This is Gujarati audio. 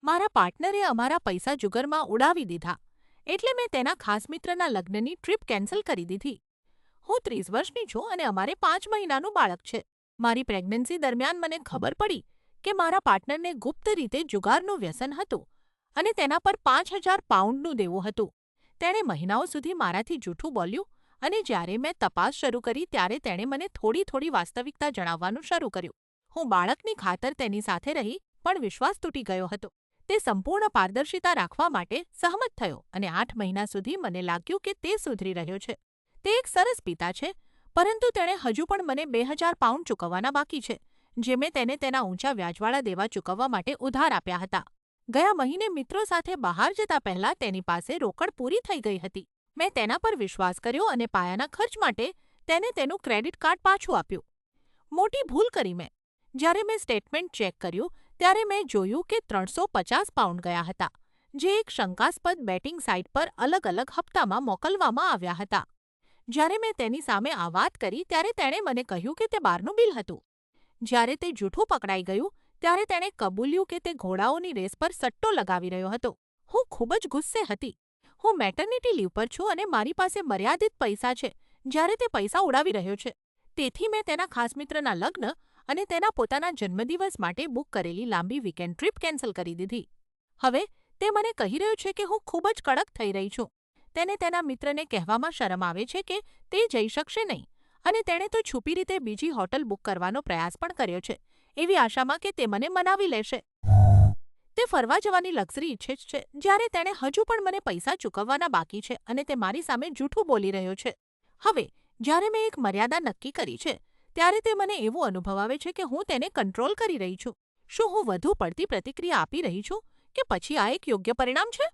મારા પાર્ટનરે અમારા પૈસા જુગારમાં ઉડાવી દીધા, એટલે મેં તેના ખાસ મિત્રના લગ્નની ટ્રીપ કેન્સલ કરી દીધી. હું 30 વર્ષની છું અને અમારે 5 મહિનાનું બાળક છે. મારી પ્રેગ્નન્સી દરમિયાન મને ખબર પડી કે મારા પાર્ટનરને ગુપ્ત રીતે જુગારનું વ્યસન હતું અને તેના પર 5,000 પાઉન્ડનું દેવું હતું. તેણે મહિનાઓ સુધી મારાથી જૂઠું બોલ્યું અને જ્યારે મેં તપાસ શરૂ કરી ત્યારે તેણે મને થોડી થોડી વાસ્તવિકતા જણાવવાનું શરૂ કર્યું. હું બાળકની ખાતર તેની સાથે રહી પણ વિશ્વાસ તૂટી ગયો હતો. તે સંપૂર્ણ પારદર્શિતા રાખવા માટે સહમત થયો અને 8 મહિના સુધી મને લાગ્યું કે તે સુધરી રહ્યો છે. તે એક સરસ પિતા છે, પરંતુ તેણે હજુ પણ મને 2,000 પાઉન્ડ ચૂકવવાના બાકી છે, જે મેં તેને તેના ઊંચા વ્યાજવાળા દેવા ચૂકવવા માટે ઉધાર આપ્યા હતા. ગયા મહિને મિત્રો સાથે બહાર જતા પહેલા તેની પાસે રોકડ પૂરી થઈ ગઈ હતી. મેં તેના પર વિશ્વાસ કર્યો અને પાયાના ખર્ચ માટે તેને તેનું ક્રેડિટ કાર્ડ પાછું આપ્યું. મોટી ભૂલ કરી મેં. જ્યારે મેં સ્ટેટમેન્ટ ચેક કર્યું ત્યારે મેં જોયું કે 350 પાઉન્ડ ગયા હતા, જે એક શંકાસ્પદ બેટિંગ સાઇટ પર અલગ અલગ હપ્તામાં મોકલવામાં આવ્યા હતા. જ્યારે મેં તેની સામે આ વાત કરી ત્યારે તેણે મને કહ્યું કે તે બારનું બિલ હતું. જ્યારે તે જૂઠું પકડાઈ ગયું ત્યારે તેણે કબૂલ્યું કે તે ઘોડાઓની રેસ પર સટ્ટો લગાવી રહ્યો હતો. હું ખૂબ જ ગુસ્સે હતી. હું મેટર્નિટી લીવ પર છું અને મારી પાસે મર્યાદિત પૈસા છે જ્યારે તે પૈસા ઉડાવી રહ્યો છે. તેથી મેં તેના ખાસ મિત્રના લગ્ન અને તેના પોતાના જન્મદિવસ માટે બુક કરેલી લાંબી વીકેન્ડ ટ્રીપ કેન્સલ કરી દીધી. હવે તે મને કહી રહ્યો છે કે હું ખૂબ જ કડક થઈ રહી છું. તેને તેના મિત્રને કહેવામાં શરમ આવે છે કે તે જઈ શકશે નહીં અને તેણે તો છુપી રીતે બીજી હોટલ બુક કરવાનો પ્રયાસ પણ કર્યો છે, એવી આશામાં કે તે મને મનાવી લેશે. તે ફરવા જવાની લક્ઝરી ઈચ્છે છે જ્યારે તેણે હજુ પણ મને પૈસા ચૂકવવાના બાકી છે અને તે મારી સામે જૂઠું બોલી રહ્યો છે. હવે જ્યારે મેં એક મર્યાદા નક્કી કરી છે ત્યારે તે મને એવું અનુભવ આવે છે કે હું તેને કંટ્રોલ કરી રહી છું. શું હું વધુ પડતી પ્રતિક્રિયા આપી રહી છું કે પછી આ એક યોગ્ય પરિણામ છે?